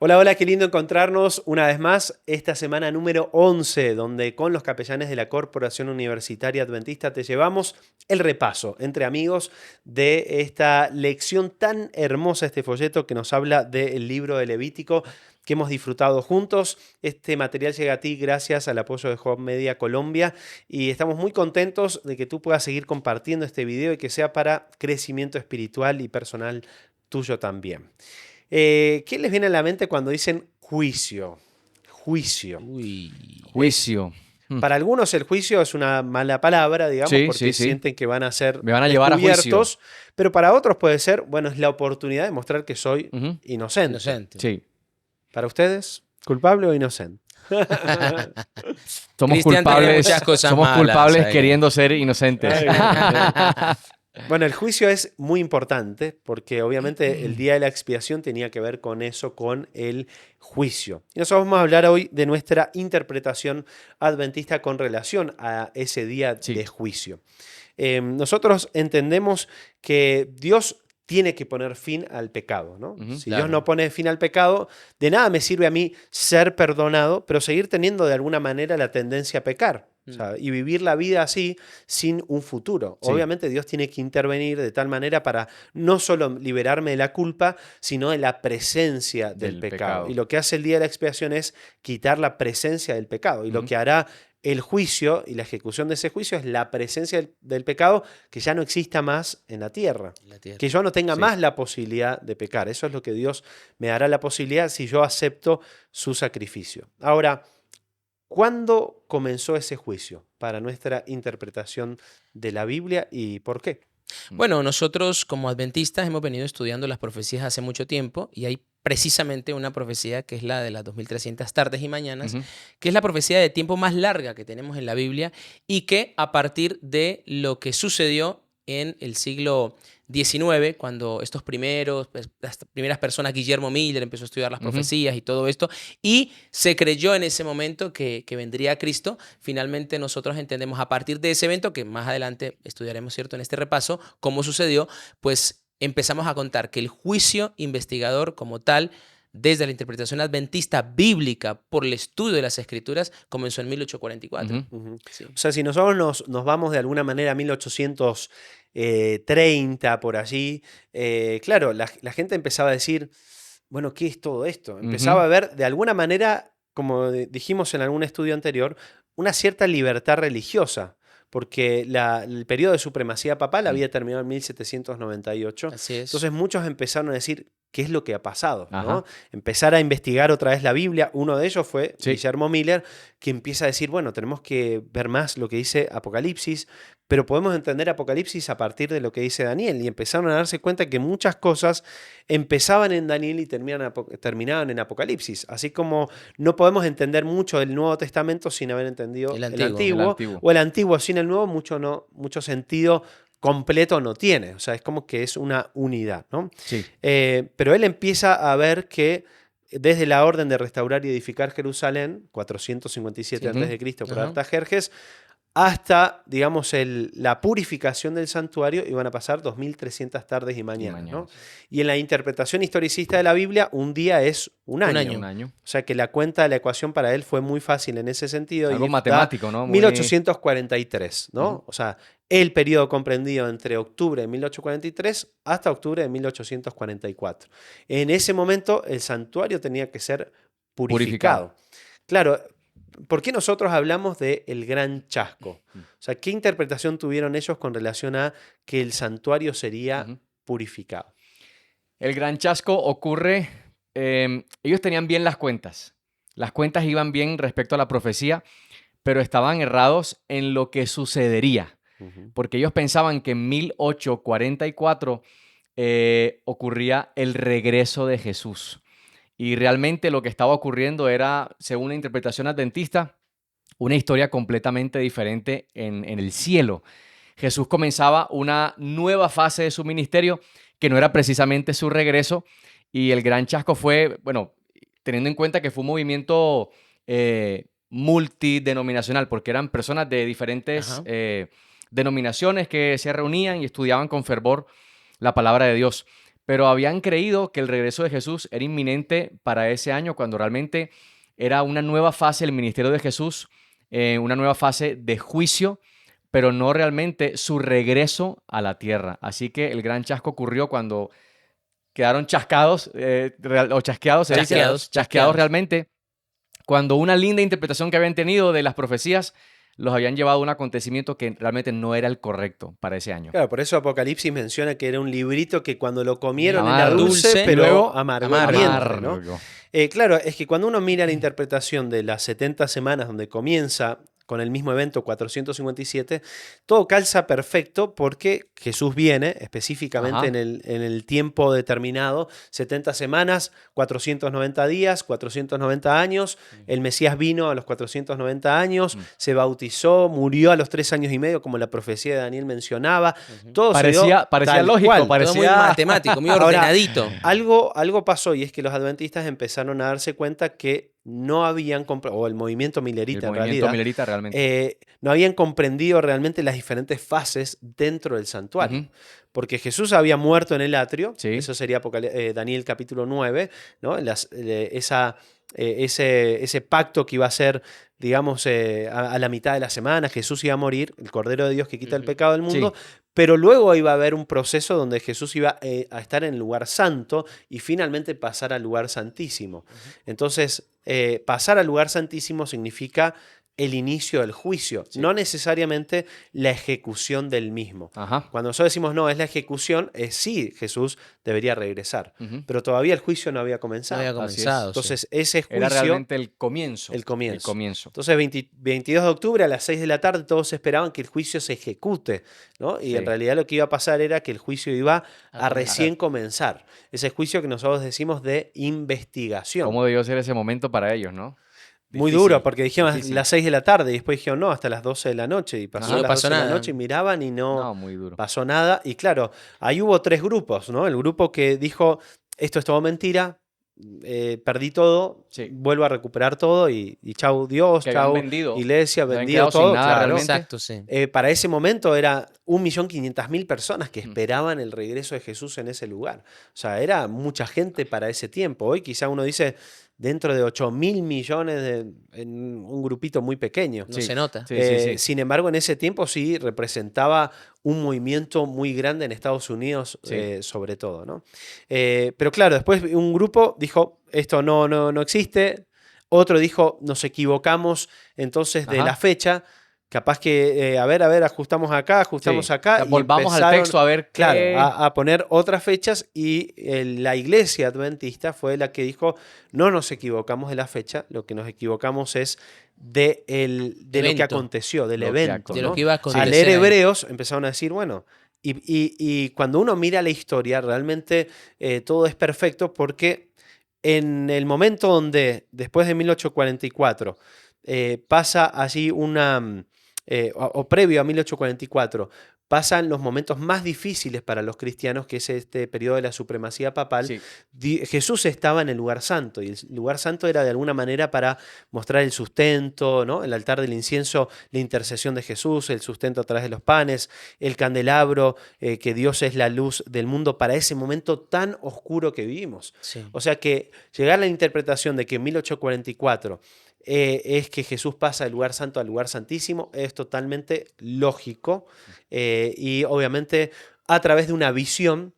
Hola, hola, qué lindo encontrarnos una vez más esta semana número 11, donde con los capellanes de la Corporación Universitaria Adventista te llevamos el repaso entre amigos de esta lección tan hermosa, este folleto que nos habla del libro de Levítico que hemos disfrutado juntos. Este material llega a ti gracias al apoyo de Hub Media Colombia y estamos muy contentos de que tú puedas seguir compartiendo este video y que sea para crecimiento espiritual y personal tuyo también. ¿Qué les viene a la mente cuando dicen juicio? Juicio. Juicio. Para algunos el juicio es una mala palabra, digamos, Sí, porque sí, sí. sienten que van a ser Me van a llevar a juicio. descubiertos, pero para otros puede ser, bueno, es la oportunidad de mostrar que soy Ujú. inocente. Inocente. Sí. ¿Para ustedes, culpable o inocente? Somos Cristian tiene culpables, muchas cosas somos malas culpables ahí. queriendo ser inocentes. Ay, ay. Bueno, el juicio es muy importante porque obviamente el día de la expiación tenía que ver con eso, con el juicio. Y nosotros vamos a hablar hoy de nuestra interpretación adventista con relación a ese día Sí. de juicio. Nosotros entendemos que Dios tiene que poner fin al pecado, ¿no? Ujú, Si claro. Dios no pone fin al pecado, de nada me sirve a mí ser perdonado, pero seguir teniendo de alguna manera la tendencia a pecar. O sea, y vivir la vida así sin un futuro. Sí. Obviamente Dios tiene que intervenir de tal manera para no solo liberarme de la culpa, sino de la presencia del pecado. Y lo que hace el día de la expiación es quitar la presencia del pecado. Y lo que hará el juicio y la ejecución de ese juicio es la presencia del pecado que ya no exista más en la tierra. La tierra. Que yo no tenga Sí. más la posibilidad de pecar. Eso es lo que Dios me dará la posibilidad si yo acepto su sacrificio. Ahora, ¿cuándo comenzó ese juicio para nuestra interpretación de la Biblia y por qué? Bueno, nosotros como adventistas hemos venido estudiando las profecías hace mucho tiempo y hay precisamente una profecía que es la de las 2300 tardes y mañanas, Ujú. que es la profecía de tiempo más larga que tenemos en la Biblia y que a partir de lo que sucedió en el siglo XIX, cuando estos primeros, pues, las primeras personas, Guillermo Miller empezó a estudiar las Ujú. profecías y todo esto, y se creyó en ese momento que vendría Cristo. Finalmente nosotros entendemos a partir de ese evento, que más adelante estudiaremos, ¿cierto?, en este repaso, cómo sucedió, pues empezamos a contar que el juicio investigador como tal, desde la interpretación adventista bíblica por el estudio de las Escrituras, comenzó en 1844. Ujú. Ujú. Sí. O sea, si nosotros nos vamos de alguna manera a 1830 por allí, claro, la gente empezaba a decir, bueno, ¿qué es todo esto? Empezaba Ujú. a ver de alguna manera, como dijimos en algún estudio anterior, una cierta libertad religiosa, porque el periodo de supremacía papal Mm. había terminado en 1798. Así es. Entonces muchos empezaron a decir, ¿qué es lo que ha pasado? ¿No? Ajá. Empezar a investigar otra vez la Biblia. Uno de ellos fue Sí. Guillermo Miller, que empieza a decir, bueno, tenemos que ver más lo que dice Apocalipsis, pero podemos entender Apocalipsis a partir de lo que dice Daniel. Y empezaron a darse cuenta que muchas cosas empezaban en Daniel y terminaban en Apocalipsis. Así como no podemos entender mucho del Nuevo Testamento sin haber entendido El el Antiguo. Antiguo, El Antiguo. o el Antiguo sin el Nuevo, mucho sentido completo no tiene. O sea, es como que es una unidad, ¿no? Sí. Pero él empieza a ver que desde la orden de restaurar y edificar Jerusalén, 457 Sí. a.C. por Ajá. Artajerjes, hasta, digamos, la purificación del santuario iban a pasar 2300 tardes y mañanas, ¿no? mañanas. Y en la interpretación historicista de la Biblia, un día es un año. año. Un año. O sea que la cuenta de la ecuación para él fue muy fácil en ese sentido. Algo Y matemático, ¿no? 1843, ¿no? Ujú. O sea, el periodo comprendido entre octubre de 1843 hasta octubre de 1844. En ese momento el santuario tenía que ser purificado. Claro, ¿por qué nosotros hablamos de el gran chasco? O sea, ¿qué interpretación tuvieron ellos con relación a que el santuario sería Ujú. purificado? El gran chasco ocurre, ellos tenían bien las cuentas. Las cuentas iban bien respecto a la profecía, pero estaban errados en lo que sucedería. Ujú. Porque ellos pensaban que en 1844 ocurría el regreso de Jesús. Y realmente lo que estaba ocurriendo era, según la interpretación adventista, una historia completamente diferente en el cielo. Jesús comenzaba una nueva fase de su ministerio que no era precisamente su regreso, y el gran chasco fue, bueno, teniendo en cuenta que fue un movimiento multidenominacional, porque eran personas de diferentes Ajá. denominaciones que se reunían y estudiaban con fervor la palabra de Dios. pero habían creído que el regreso de Jesús era inminente para ese año, cuando realmente era una nueva fase del ministerio de Jesús, una nueva fase de juicio, pero no realmente su regreso a la tierra. Así que el gran chasco ocurrió cuando quedaron chascados, o chasqueados, se dice, chasqueados realmente, cuando una linda interpretación que habían tenido de las profecías los habían llevado a un acontecimiento que realmente no era el correcto para ese año. Claro, por eso Apocalipsis menciona que era un librito que cuando lo comieron era Amargo. dulce, pero luego amargo el vientre, ¿no? Amargo. Claro, es que cuando uno mira la interpretación de las 70 semanas donde comienza con el mismo evento 457, todo calza perfecto porque Jesús viene específicamente Ajá. en el tiempo determinado, 70 semanas, 490 días, 490 años, el Mesías vino a los 490 años, se bautizó, murió a los 3 años y medio, como la profecía de Daniel mencionaba, todo se dio Parecía tal lógico, cual. Todo muy parecía... matemático, muy Ahora, ordenadito. Algo pasó y es que los adventistas empezaron a darse cuenta que no habían o el movimiento milerita El movimiento en realidad, milerita realmente. no habían comprendido realmente las diferentes fases dentro del santuario. Ujú. Porque Jesús había muerto en el atrio, Sí. eso sería Daniel capítulo 9, ¿no? Ese pacto que iba a ser, digamos, a la mitad de la semana, Jesús iba a morir, el Cordero de Dios que quita el pecado del mundo, pero luego iba a haber un proceso donde Jesús iba a estar en el lugar santo y finalmente pasar al lugar santísimo. Entonces, pasar al lugar santísimo significa el inicio del juicio, no necesariamente la ejecución del mismo. Ajá. Cuando nosotros decimos no, es la ejecución, sí, Jesús debería regresar, Ujú. pero todavía el juicio no había comenzado. No había Así es. comenzado. sí. Entonces, ese juicio... Era realmente el comienzo. El comienzo. El comienzo. Entonces, 22 de octubre a las 6 de la tarde todos esperaban que el juicio se ejecute, ¿no? Y Sí. en realidad lo que iba a pasar era que el juicio iba a comenzar. recién comenzar. Ese juicio que nosotros decimos de investigación. ¿Cómo debió ser ese momento para ellos, no? Muy Difícil, duro, porque dijeron difícil. las 6 de la tarde y después dijeron no, hasta las 12 de la noche. Y pasó Y no las pasó 12 de la nada. noche y miraban y No, no muy duro. pasó nada. Y claro, ahí hubo 3 grupos, ¿no? El grupo que dijo esto es todo mentira, perdí todo, Sí. vuelvo a recuperar todo y chau Dios, Que habían chau vendido. iglesia, Se habían vendido quedado sin todo, nada claro. realmente. Exacto, sí. Para ese momento era 1.500.000 personas que esperaban el regreso de Jesús en ese lugar. O sea, era mucha gente para ese tiempo. Hoy quizá uno dice dentro de 8.000 millones en un grupito muy pequeño. No se nota. Sí, sí, sí. Sin embargo, en ese tiempo sí representaba un movimiento muy grande en Estados Unidos, Sí. sobre todo, ¿no? Pero claro, después un grupo dijo, esto no existe. Otro dijo, nos equivocamos entonces de Ajá. la fecha. Capaz que, a ver, ajustamos acá, ajustamos Sí. acá. O sea, y volvamos al empezaron, texto a ver qué... claro, a poner otras fechas y la iglesia adventista fue la que dijo, no nos equivocamos de la fecha, lo que nos equivocamos es de lo que Evento. aconteció, del Lo que evento. De ¿no? lo que iba a acontecer. Al leer ahí. Hebreos empezaron a decir, bueno, y cuando uno mira la historia, realmente todo es perfecto porque en el momento donde, después de 1844, pasa allí o previo a 1844, pasan los momentos más difíciles para los cristianos, que es este periodo de la supremacía papal. Sí. Jesús estaba en el lugar santo, y el lugar santo era de alguna manera para mostrar el sustento, ¿no? El altar del incienso, la intercesión de Jesús, el sustento a través de los panes, el candelabro, que Dios es la luz del mundo para ese momento tan oscuro que vivimos. Sí. O sea que llegar a la interpretación de que en 1844 es que Jesús pasa del lugar santo al lugar santísimo es totalmente lógico, y obviamente a través de una visión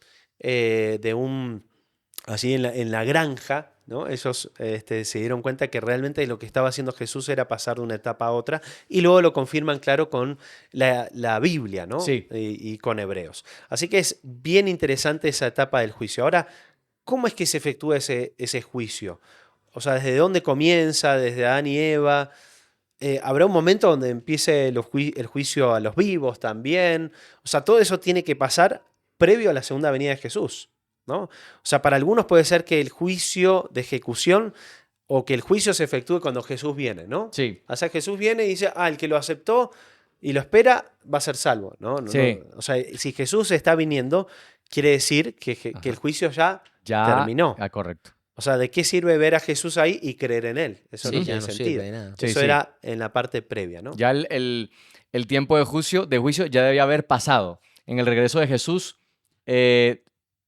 así en la granja, ¿no? Ellos se dieron cuenta que realmente lo que estaba haciendo Jesús era pasar de una etapa a otra y luego lo confirman, claro, con la Biblia, ¿no? Sí. Y con Hebreos. Así que es bien interesante esa etapa del juicio. Ahora, ¿cómo es que se efectúa ese juicio? O sea, ¿desde dónde comienza? ¿Desde Adán y Eva? ¿Habrá un momento donde empiece el juicio a los vivos también? O sea, todo eso tiene que pasar previo a la segunda venida de Jesús, ¿no? O sea, para algunos puede ser que el juicio de ejecución o que el juicio se efectúe cuando Jesús viene, ¿no? Sí. O sea, Jesús viene y dice, el que lo aceptó y lo espera va a ser salvo, ¿no? Sí. O sea, si Jesús está viniendo, quiere decir que el juicio ya terminó. Correcto. O sea, ¿de qué sirve ver a Jesús ahí y creer en él? Eso Sí, no ya tiene no sentido. sirve de nada. Sí, Eso sí. era en la parte previa, ¿no? Ya el tiempo de juicio ya debía haber pasado. En el regreso de Jesús,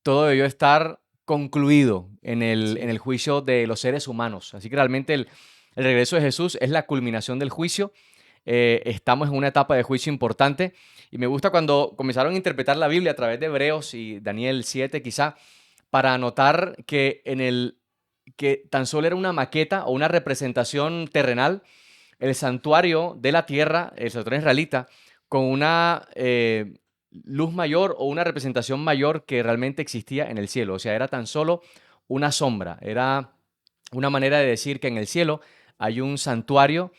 todo debió estar concluido en el juicio de los seres humanos. Así que realmente el regreso de Jesús es la culminación del juicio. Estamos en una etapa de juicio importante y me gusta cuando comenzaron a interpretar la Biblia a través de Hebreos y Daniel 7 quizá, para notar que que tan solo era una maqueta o una representación terrenal, el santuario de la tierra, el santuario israelita, con una luz mayor o una representación mayor que realmente existía en el cielo. O sea, era tan solo una sombra, era una manera de decir que en el cielo hay un santuario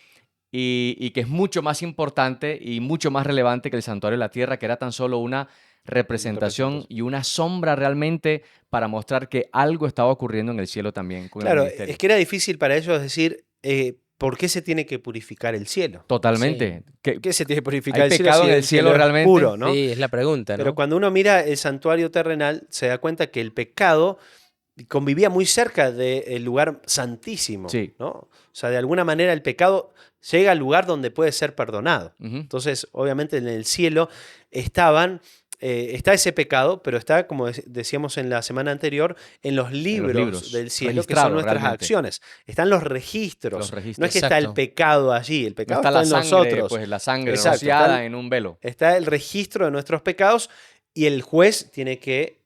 y que es mucho más importante y mucho más relevante que el santuario de la tierra, que era tan solo una representación y una sombra realmente para mostrar que algo estaba ocurriendo en el cielo también con el Claro, ministerio. es que era difícil para ellos decir, ¿por qué se tiene que purificar el cielo? Totalmente. ¿Por qué se tiene que purificar ¿Hay el cielo pecado si en el cielo es realmente? puro, ¿no? Sí, es la pregunta, ¿no? Pero cuando uno mira el santuario terrenal, se da cuenta que el pecado convivía muy cerca del lugar santísimo, Sí. ¿no? O sea, de alguna manera el pecado llega al lugar donde puede ser perdonado. Ujú. Entonces, obviamente en el cielo está ese pecado, pero está, como decíamos en la semana anterior, en los libros del cielo, que son registrado nuestras realmente. acciones. Están los registros. Los registros. No es que está el Exacto. pecado allí, el No pecado está está la en sangre, nosotros. pues la sangre Exacto, rociada está en un velo. Está el registro de nuestros pecados y el juez tiene que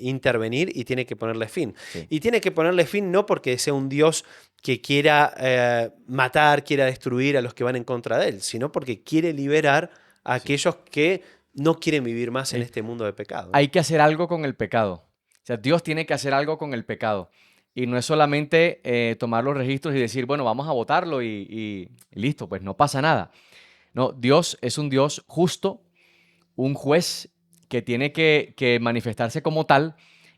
intervenir y tiene que ponerle fin. Sí. Y tiene que ponerle fin no porque sea un Dios que quiera matar, quiera destruir a los que van en contra de él, sino porque quiere liberar a aquellos que no quieren vivir más en Sí. este mundo de pecado. Hay que hacer algo con el pecado. O sea, Dios tiene que hacer algo con el pecado. Y no es solamente tomar los registros y decir, bueno, vamos a votarlo y listo, pues no pasa nada. No, Dios es un Dios justo, un juez que tiene que manifestarse como tal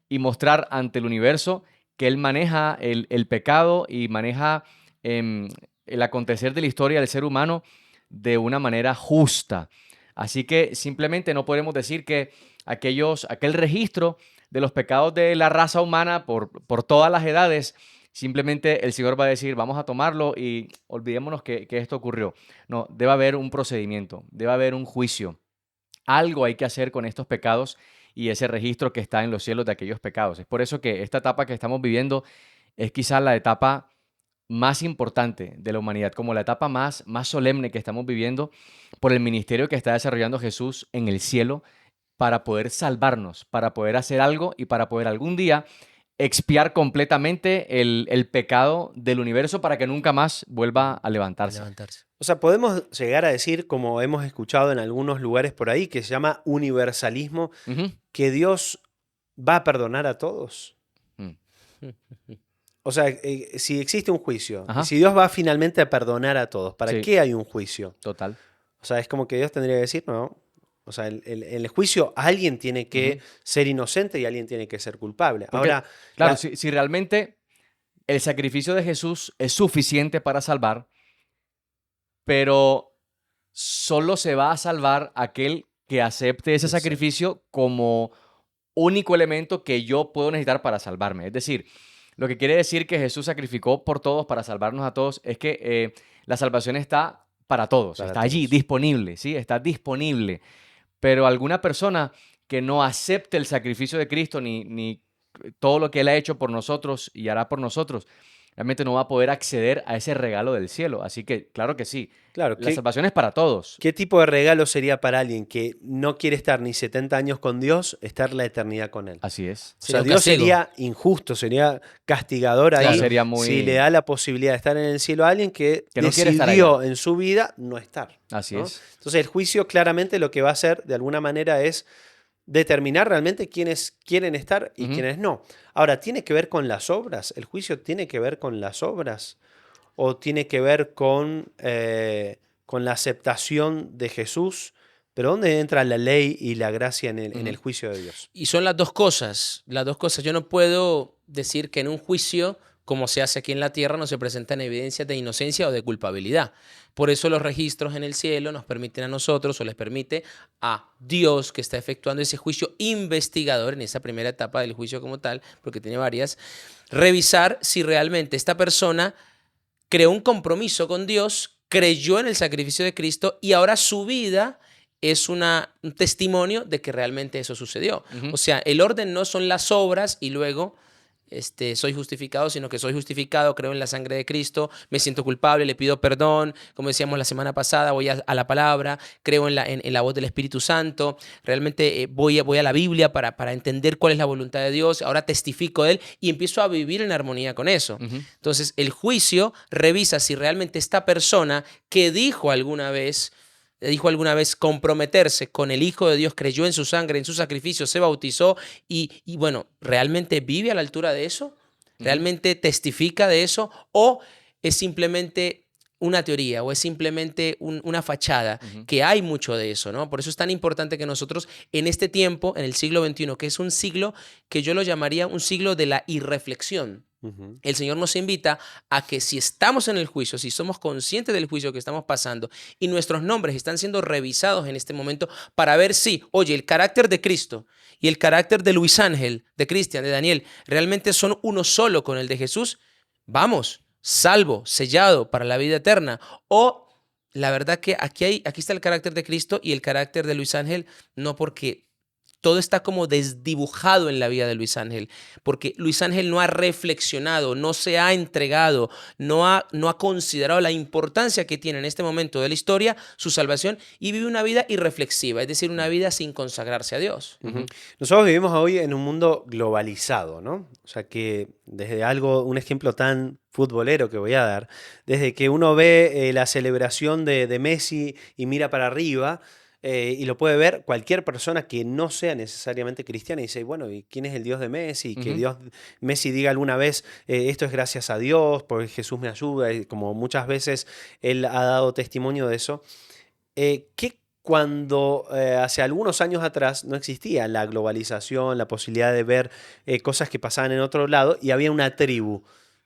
y mostrar ante el universo que Él maneja el pecado y maneja el acontecer de la historia del ser humano de una manera justa. Así que simplemente no podemos decir que aquel registro de los pecados de la raza humana por todas las edades, simplemente el Señor va a decir, vamos a tomarlo y olvidémonos que esto ocurrió. No, debe haber un procedimiento, debe haber un juicio. Algo hay que hacer con estos pecados y ese registro que está en los cielos de aquellos pecados. Es por eso que esta etapa que estamos viviendo es quizás la etapa más importante de la humanidad, como la etapa más solemne que estamos viviendo por el ministerio que está desarrollando Jesús en el cielo para poder salvarnos, para poder hacer algo y para poder algún día expiar completamente el pecado del universo para que nunca más vuelva a levantarse. O sea, podemos llegar a decir, como hemos escuchado en algunos lugares por ahí, que se llama universalismo, Ujú. que Dios va a perdonar a todos. Mm. O sea, si existe un juicio, Ajá. y si Dios va finalmente a perdonar a todos, ¿para Sí. qué hay un juicio? Total. O sea, es como que Dios tendría que decir, no. O sea, en el juicio alguien tiene que ser inocente y alguien tiene que ser culpable. Porque, Ahora, claro, la- si realmente el sacrificio de Jesús es suficiente para salvar, pero solo se va a salvar aquel que acepte ese Exacto. sacrificio como único elemento que yo puedo necesitar para salvarme. Es decir, lo que quiere decir que Jesús sacrificó por todos para salvarnos a todos es que la salvación está para todos, Para está allí, todos. disponible, ¿sí? Está disponible. Pero alguna persona que no acepte el sacrificio de Cristo ni todo lo que Él ha hecho por nosotros y hará por nosotros, realmente no va a poder acceder a ese regalo del cielo. Así que, claro que sí, claro, la salvación es para todos. ¿qué tipo de regalo sería para alguien que no quiere estar ni 70 años con Dios, estar la eternidad con Él? Así es. O Sería sea, un Dios castigo. sería injusto, sería castigador ahí Claro. Sería muy- si le da la posibilidad de estar en el cielo a alguien que Que no quiere estar decidió en su vida no estar. Así ¿no? es. Entonces el juicio claramente lo que va a hacer de alguna manera es determinar realmente quiénes quieren estar y Ujú. quiénes no. Ahora, ¿tiene que ver con las obras? ¿El juicio tiene que ver con las obras? ¿O tiene que ver con la aceptación de Jesús? ¿Pero dónde entra la ley y la gracia en el juicio de Dios? Y son las dos cosas. Las dos cosas. Yo no puedo decir que en un juicio, como se hace aquí en la tierra, no se presentan evidencias de inocencia o de culpabilidad. Por eso los registros en el cielo nos permiten a nosotros, o les permite a Dios, que está efectuando ese juicio investigador en esa primera etapa del juicio como tal, porque tiene varias, revisar si realmente esta persona creó un compromiso con Dios, creyó en el sacrificio de Cristo y ahora su vida es un testimonio de que realmente eso sucedió. Ujú. O sea, el orden no son las obras y luego soy justificado, sino que soy justificado, creo en la sangre de Cristo, me siento culpable, le pido perdón, como decíamos la semana pasada, voy a la palabra, creo en la voz del Espíritu Santo, realmente voy a la Biblia para entender cuál es la voluntad de Dios, ahora testifico de Él y empiezo a vivir en armonía con eso. Ujú. Entonces, el juicio revisa si realmente esta persona que dijo alguna vez comprometerse con el Hijo de Dios, creyó en su sangre, en su sacrificio, se bautizó y bueno, ¿realmente vive a la altura de eso? ¿Realmente testifica de eso? ¿O es simplemente una teoría o es simplemente una fachada? Ujú. Que hay mucho de eso, ¿no? Por eso es tan importante que nosotros en este tiempo, en el siglo XXI, que es un siglo que yo lo llamaría un siglo de la irreflexión. Ujú. El Señor nos invita a que si estamos en el juicio, si somos conscientes del juicio que estamos pasando y nuestros nombres están siendo revisados en este momento para ver si, oye, el carácter de Cristo y el carácter de Luis Ángel, de Cristian, de Daniel, realmente son uno solo con el de Jesús, vamos, salvo, sellado para la vida eterna. O la verdad que aquí está el carácter de Cristo y el carácter de Luis Ángel, no, porque todo está como desdibujado en la vida de Luis Ángel, porque Luis Ángel no ha reflexionado, no se ha entregado, no ha considerado la importancia que tiene en este momento de la historia su salvación y vive una vida irreflexiva, es decir, una vida sin consagrarse a Dios. Ujú. Nosotros vivimos hoy en un mundo globalizado, ¿no? O sea que desde un ejemplo tan futbolero que voy a dar, desde que uno ve la celebración de Messi y mira para arriba, y lo puede ver cualquier persona que no sea necesariamente cristiana y dice, bueno, ¿y quién es el Dios de Messi? Y que Ujú. Messi diga alguna vez, esto es gracias a Dios, porque Jesús me ayuda, y como muchas veces él ha dado testimonio de eso. Que cuando hace algunos años atrás no existía la globalización, la posibilidad de ver cosas que pasaban en otro lado y había una tribu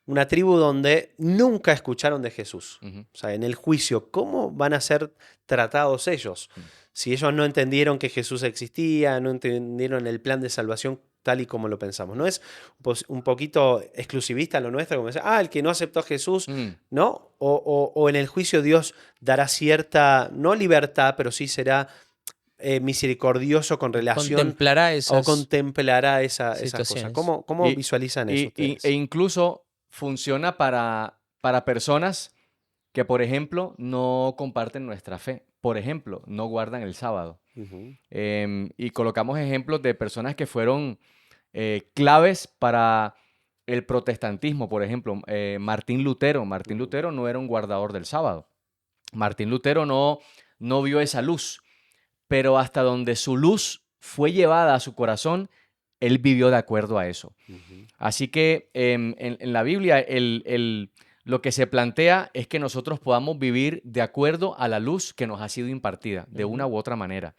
donde nunca escucharon de Jesús. Ujú. O sea, en el juicio, ¿cómo van a ser tratados ellos? Mm. Si ellos no entendieron que Jesús existía, no entendieron el plan de salvación tal y como lo pensamos. ¿No es un poquito exclusivista lo nuestro? Como decir, el que no aceptó a Jesús, Mm. ¿no? O en el juicio Dios dará cierta, no libertad, pero sí será misericordioso con relación Contemplará o esas contemplará esas cosas. situaciones. ¿Cómo visualizan eso ustedes? E incluso funciona para personas que, por ejemplo, no comparten nuestra fe. Por ejemplo, no guardan el sábado. Ujú. Y colocamos ejemplos de personas que fueron claves para el protestantismo. Por ejemplo, Martín Lutero. Martín Lutero no era un guardador del sábado. Martín Lutero no vio esa luz, pero hasta donde su luz fue llevada a su corazón, él vivió de acuerdo a eso. Ujú. Así que en la Biblia lo que se plantea es que nosotros podamos vivir de acuerdo a la luz que nos ha sido impartida, de una u otra manera.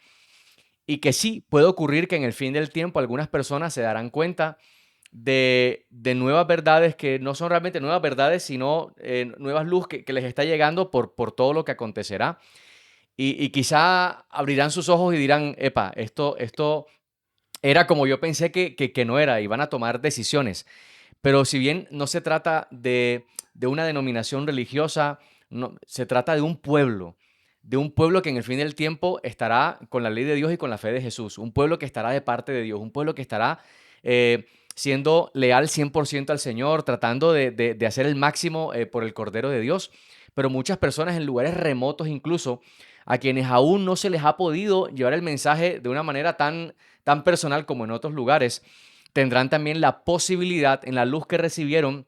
Y que sí, puede ocurrir que en el fin del tiempo algunas personas se darán cuenta de nuevas verdades que no son realmente nuevas verdades, sino nuevas luz que les está llegando por todo lo que acontecerá. Y quizá abrirán sus ojos y dirán, epa, esto era como yo pensé que no era, y van a tomar decisiones. Pero si bien no se trata de una denominación religiosa, no, se trata de un pueblo que en el fin del tiempo estará con la ley de Dios y con la fe de Jesús, un pueblo que estará de parte de Dios, un pueblo que estará siendo leal 100% al Señor, tratando de hacer el máximo por el Cordero de Dios. Pero muchas personas en lugares remotos incluso, a quienes aún no se les ha podido llevar el mensaje de una manera tan personal como en otros lugares, tendrán también la posibilidad, en la luz que recibieron,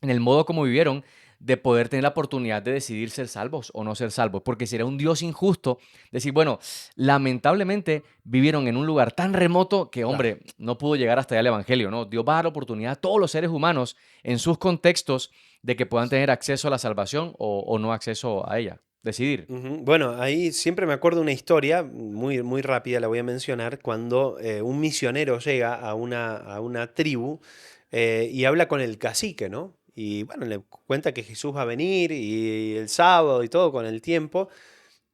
en el modo como vivieron, de poder tener la oportunidad de decidir ser salvos o no ser salvos. Porque sería un Dios injusto decir, bueno, lamentablemente vivieron en un lugar tan remoto que, hombre, no pudo llegar hasta allá el Evangelio, ¿no? Dios va a dar la oportunidad a todos los seres humanos en sus contextos de que puedan tener acceso a la salvación o no acceso a ella. Decidir. Ujú. Bueno, ahí siempre me acuerdo una historia, muy, muy rápida la voy a mencionar, cuando un misionero llega a una tribu y habla con el cacique, ¿no? Y bueno, le cuenta que Jesús va a venir y el sábado y todo con el tiempo.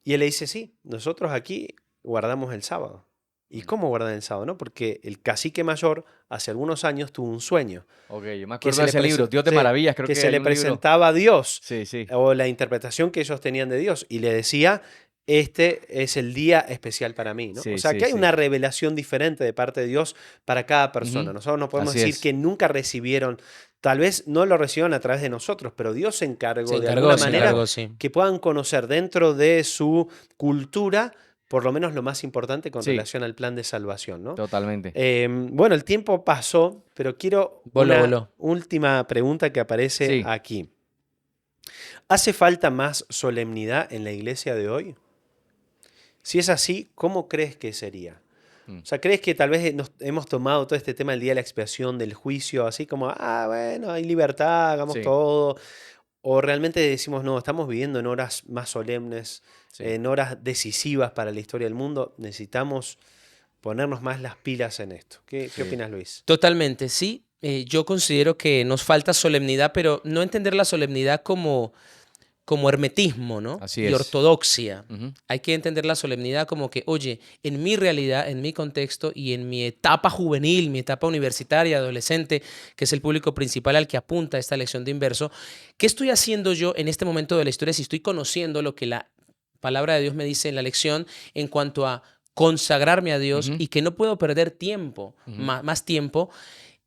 Y él le dice, sí, nosotros aquí guardamos el sábado. ¿Y cómo guardan el sábado, no? Porque el cacique mayor hace algunos años tuvo un sueño Ok, yo me que acuerdo de ese libro, Dios de sí, Maravillas, creo que que se hay le un libro. presentaba a Dios, Sí, sí. o la interpretación que ellos tenían de Dios, y le decía, este es el día especial para mí, ¿no? Sí, O sea, sí, que hay sí. una revelación diferente de parte de Dios para cada persona. Ujú. Nosotros no podemos Así decir es. que nunca recibieron, tal vez no lo recibieron a través de nosotros, pero Dios se encargó de alguna Se manera encargó, sí. que puedan conocer dentro de su cultura, por lo menos lo más importante con Sí, relación al plan de salvación, ¿no? totalmente. Bueno, el tiempo pasó, pero quiero Voló, una voló. última pregunta que aparece Sí. aquí. ¿Hace falta más solemnidad en la iglesia de hoy? Si es así, ¿cómo crees que sería? Mm. O sea, ¿crees que tal vez nos hemos tomado todo este tema del día de la expiación, del juicio, así como, bueno, hay libertad, hagamos Sí, todo? ¿O realmente decimos, no, estamos viviendo en horas más solemnes, sí. en horas decisivas para la historia del mundo? Necesitamos ponernos más las pilas en esto. ¿Qué Sí. opinas, Luis? Totalmente, sí. Yo considero que nos falta solemnidad, pero no entender la solemnidad como hermetismo, ¿no? Así Y es. ortodoxia. Ujú. Hay que entender la solemnidad como que, oye, en mi realidad, en mi contexto y en mi etapa juvenil, mi etapa universitaria, adolescente, que es el público principal al que apunta esta lección de Inverso, ¿qué estoy haciendo yo en este momento de la historia si estoy conociendo lo que la palabra de Dios me dice en la lección en cuanto a consagrarme a Dios Ujú. y que no puedo perder tiempo, Ujú. más tiempo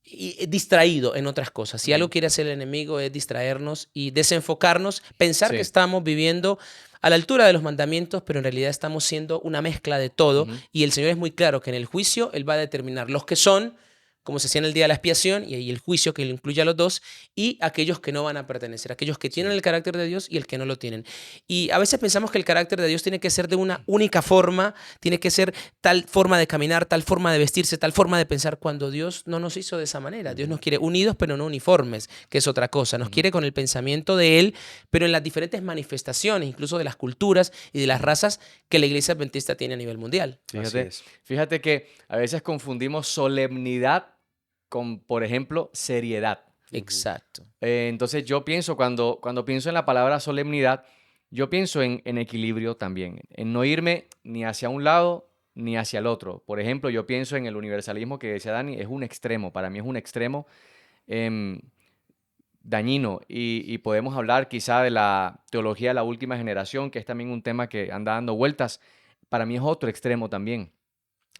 y distraído en otras cosas? Si algo Ujú. quiere hacer el enemigo es distraernos y desenfocarnos, pensar que Sí. estamos viviendo a la altura de los mandamientos, pero en realidad estamos siendo una mezcla de todo. Ujú. Y el Señor es muy claro que en el juicio Él va a determinar los que son, como se hacía en el día de la expiación, y ahí el juicio que lo incluye a los dos, y aquellos que no van a pertenecer, aquellos que tienen Sí. el carácter de Dios y el que no lo tienen. Y a veces pensamos que el carácter de Dios tiene que ser de una única forma, tiene que ser tal forma de caminar, tal forma de vestirse, tal forma de pensar, cuando Dios no nos hizo de esa manera. Dios nos quiere unidos, pero no uniformes, que es otra cosa. Nos Ujú. quiere con el pensamiento de Él, pero en las diferentes manifestaciones, incluso de las culturas y de las razas que la iglesia adventista tiene a nivel mundial. Así Fíjate, es. fíjate que a veces confundimos solemnidad con, por ejemplo, seriedad. Ujú. Exacto. Entonces yo pienso, cuando pienso en la palabra solemnidad, yo pienso en equilibrio también, en no irme ni hacia un lado ni hacia el otro. Por ejemplo, yo pienso en el universalismo que decía Dani, es un extremo, para mí es un extremo em, dañino y podemos hablar quizá de la teología de la última generación, que es también un tema que anda dando vueltas. Para mí es otro extremo también.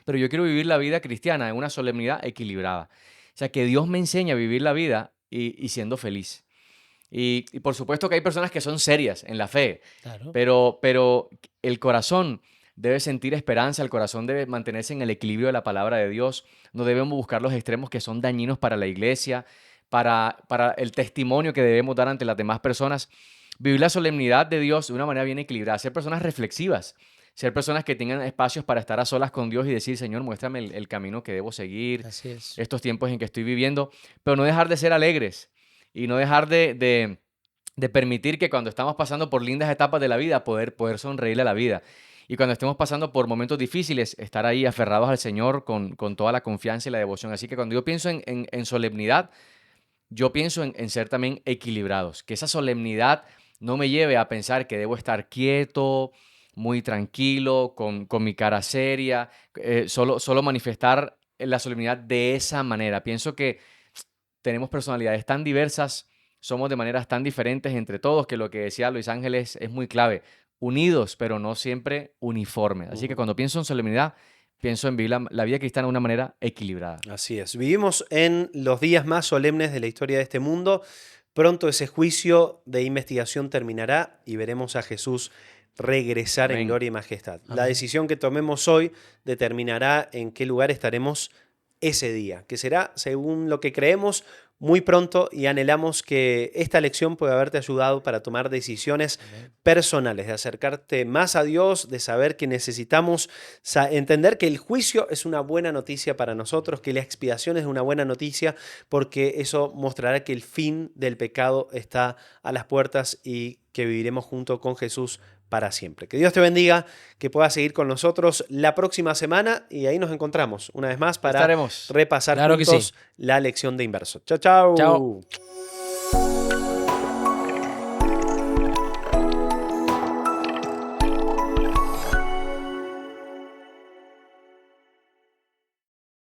Pero yo quiero vivir la vida cristiana en una solemnidad equilibrada. O sea, que Dios me enseñe a vivir la vida y siendo feliz. Y por supuesto que hay personas que son serias en la fe, Claro. pero el corazón debe sentir esperanza, el corazón debe mantenerse en el equilibrio de la palabra de Dios. No debemos buscar los extremos que son dañinos para la iglesia, para el testimonio que debemos dar ante las demás personas. Vivir la solemnidad de Dios de una manera bien equilibrada, ser personas reflexivas, ser personas que tengan espacios para estar a solas con Dios y decir, Señor, muéstrame el camino que debo seguir, Así es. estos tiempos en que estoy viviendo, pero no dejar de ser alegres y no dejar de permitir que cuando estamos pasando por lindas etapas de la vida, poder sonreírle a la vida. Y cuando estemos pasando por momentos difíciles, estar ahí aferrados al Señor con toda la confianza y la devoción. Así que cuando yo pienso en solemnidad, yo pienso en ser también equilibrados, que esa solemnidad no me lleve a pensar que debo estar quieto, muy tranquilo, con mi cara seria, solo manifestar la solemnidad de esa manera. Pienso que tenemos personalidades tan diversas, somos de maneras tan diferentes entre todos, que lo que decía Luis Ángeles es muy clave. Unidos, pero no siempre uniformes. Así que Ujú. cuando pienso en solemnidad, pienso en vivir la vida cristiana de una manera equilibrada. Así es. Vivimos en los días más solemnes de la historia de este mundo. Pronto ese juicio de investigación terminará y veremos a Jesús regresar en Amén. gloria y majestad. La Amén. decisión que tomemos hoy determinará en qué lugar estaremos ese día, que será, según lo que creemos, muy pronto, y anhelamos que esta lección pueda haberte ayudado para tomar decisiones Amén. personales, de acercarte más a Dios, de saber que necesitamos entender que el juicio es una buena noticia para nosotros, que la expiación es una buena noticia, porque eso mostrará que el fin del pecado está a las puertas y que viviremos junto con Jesús para siempre. Que Dios te bendiga, que puedas seguir con nosotros la próxima semana y ahí nos encontramos una vez más para Estaremos. repasar Claro que juntos sí. la lección de Inverso. Chao, chao. Chao.